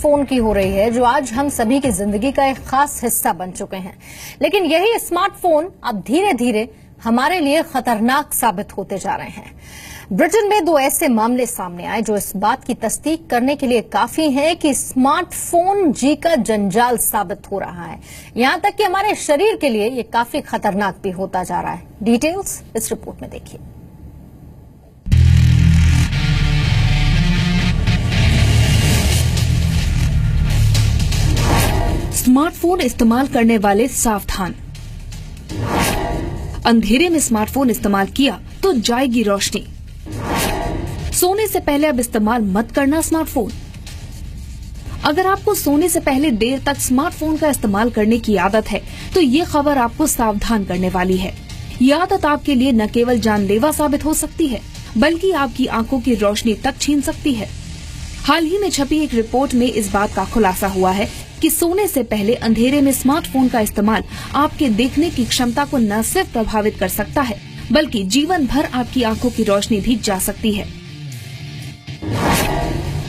Smartphone की हो रही है, जो आज हम सभी की जिंदगी का एक खास हिस्सा बन चुके हैं। लेकिन यही स्मार्टफोन अब धीरे धीरे हमारे लिए खतरनाक साबित होते जा रहे हैं। ब्रिटेन में 2 ऐसे मामले सामने आए जो इस बात की तस्दीक करने के लिए काफी हैं कि स्मार्टफोन जी का जंजाल साबित हो रहा है। यहां तक कि हमारे शरीर के लिए ये काफी खतरनाक भी होता जा रहा है। डिटेल्स इस रिपोर्ट में देखिए। स्मार्टफोन इस्तेमाल करने वाले सावधान। अंधेरे में स्मार्टफोन इस्तेमाल किया तो जाएगी रोशनी। सोने से पहले अब इस्तेमाल मत करना स्मार्टफोन। अगर आपको सोने से पहले देर तक स्मार्टफोन का इस्तेमाल करने की आदत है तो ये खबर आपको सावधान करने वाली है। ये आदत आपके लिए न केवल जानलेवा साबित हो सकती है बल्कि आपकी आंखों की रोशनी तक छीन सकती है। हाल ही में छपी एक रिपोर्ट में इस बात का खुलासा हुआ है कि सोने से पहले अंधेरे में स्मार्टफोन का इस्तेमाल आपके देखने की क्षमता को न सिर्फ प्रभावित कर सकता है बल्कि जीवन भर आपकी आंखों की रोशनी भी जा सकती है।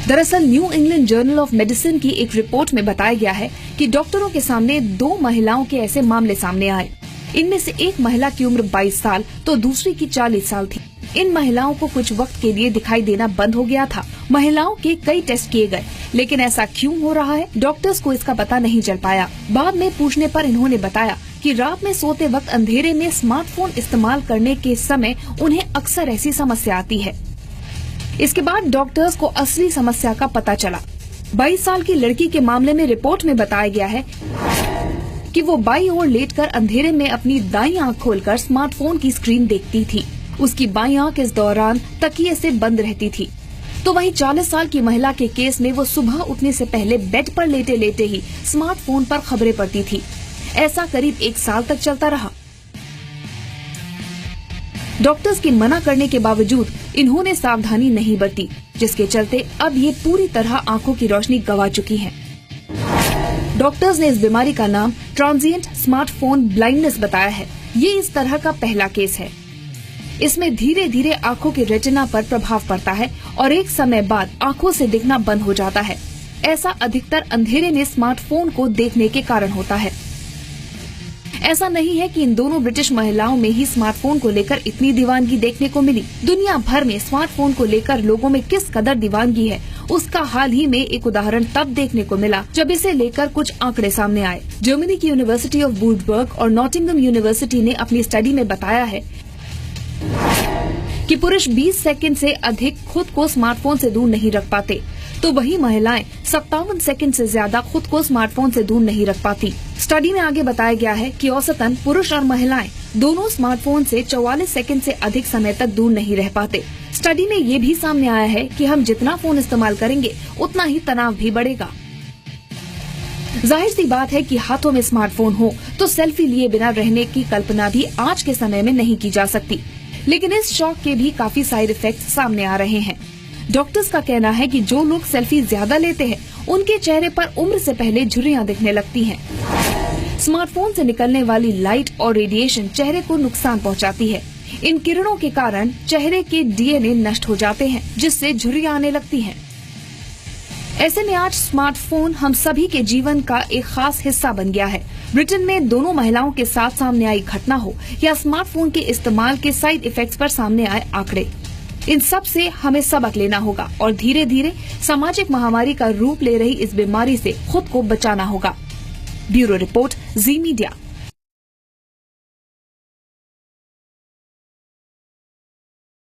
दरअसल new England journal of medicine की एक रिपोर्ट में बताया गया है कि डॉक्टरों के सामने 2 महिलाओं के ऐसे मामले सामने आए। इनमें से एक महिला की उम्र 22 साल तो दूसरी की 40 साल थी। इन महिलाओं को कुछ वक्त के लिए दिखाई देना बंद हो गया था। महिलाओं के कई टेस्ट किए गए, लेकिन ऐसा क्यों हो रहा है, डॉक्टर्स को इसका पता नहीं चल पाया। बाद में पूछने पर इन्होंने बताया कि रात में सोते वक्त अंधेरे में स्मार्टफोन इस्तेमाल करने के समय उन्हें अक्सर ऐसी समस्या आती है। इसके बाद डॉक्टर्स को असली समस्या का पता चला। 22 साल की लड़की के मामले में रिपोर्ट में बताया गया है कि वो बाईं ओर लेटकर अंधेरे में अपनी दाईं आंख खोलकर स्मार्टफोन की स्क्रीन देखती थी। उसकी बाईं आंख इस दौरान तकिए से बंद रहती थी। तो वहीं 40 साल की महिला के केस में वो सुबह उठने से पहले बेड पर लेटे लेटे ही स्मार्टफोन पर खबरें पढ़ती थी। ऐसा करीब 1 साल तक चलता रहा। डॉक्टर्स के मना करने के बावजूद इन्होंने सावधानी नहीं बरती, जिसके चलते अब ये पूरी तरह आंखों की रोशनी गंवा चुकी हैं। डॉक्टर्स ने इस बीमारी का नाम ट्रांजिएंट स्मार्टफोन ब्लाइंडनेस बताया है। ये इस तरह का पहला केस है। इसमें धीरे धीरे आंखों के रेटिना पर प्रभाव पड़ता है और एक समय बाद आंखों से दिखना बंद हो जाता है। ऐसा अधिकतर अंधेरे में स्मार्टफोन को देखने के कारण होता है। ऐसा नहीं है कि इन दोनों ब्रिटिश महिलाओं में ही स्मार्टफोन को लेकर इतनी दीवानगी देखने को मिली। दुनिया भर में स्मार्टफोन को लेकर लोगों में किस कदर दीवानगी है, उसका हाल ही में एक उदाहरण तब देखने को मिला जब इसे लेकर कुछ आंकड़े सामने आए। जर्मनी की यूनिवर्सिटी ऑफ वुडबर्ग और नॉटिंघम यूनिवर्सिटी ने अपनी स्टडी में बताया है कि पुरुष 20 सेकंड से अधिक खुद को स्मार्टफोन से दूर नहीं रख पाते, तो वही महिलाएं 57 सेकंड से ज्यादा खुद को स्मार्टफोन से दूर नहीं रख पाती। स्टडी में आगे बताया गया है कि औसतन पुरुष और महिलाएं दोनों स्मार्टफोन से 44 सेकंड से अधिक समय तक दूर नहीं रह पाते। स्टडी में ये भी सामने आया है कि हम जितना फोन इस्तेमाल करेंगे उतना ही तनाव भी बढ़ेगा। जाहिर सी बात है कि हाथों में स्मार्टफोन हो तो सेल्फी लिए बिना रहने की कल्पना भी आज के समय में नहीं की जा सकती। लेकिन इस शौक के भी काफी साइड इफेक्ट्स सामने आ रहे हैं। डॉक्टर्स का कहना है कि जो लोग सेल्फी ज्यादा लेते हैं उनके चेहरे पर उम्र से पहले झुर्रियां दिखने लगती हैं। स्मार्टफोन से निकलने वाली लाइट और रेडिएशन चेहरे को नुकसान पहुंचाती है। इन किरणों के कारण चेहरे के डीएनए नष्ट हो जाते हैं, जिससे झुर्रियां आने लगती हैं। ऐसे में आज स्मार्टफोन हम सभी के जीवन का एक खास हिस्सा बन गया है। ब्रिटेन में दोनों महिलाओं के साथ सामने आई घटना हो या स्मार्टफोन के इस्तेमाल के साइड इफेक्ट्स पर सामने आए आंकड़े, इन सब से हमें सबक लेना होगा और धीरे धीरे सामाजिक महामारी का रूप ले रही इस बीमारी से खुद को बचाना होगा। ब्यूरो रिपोर्ट, जी मीडिया।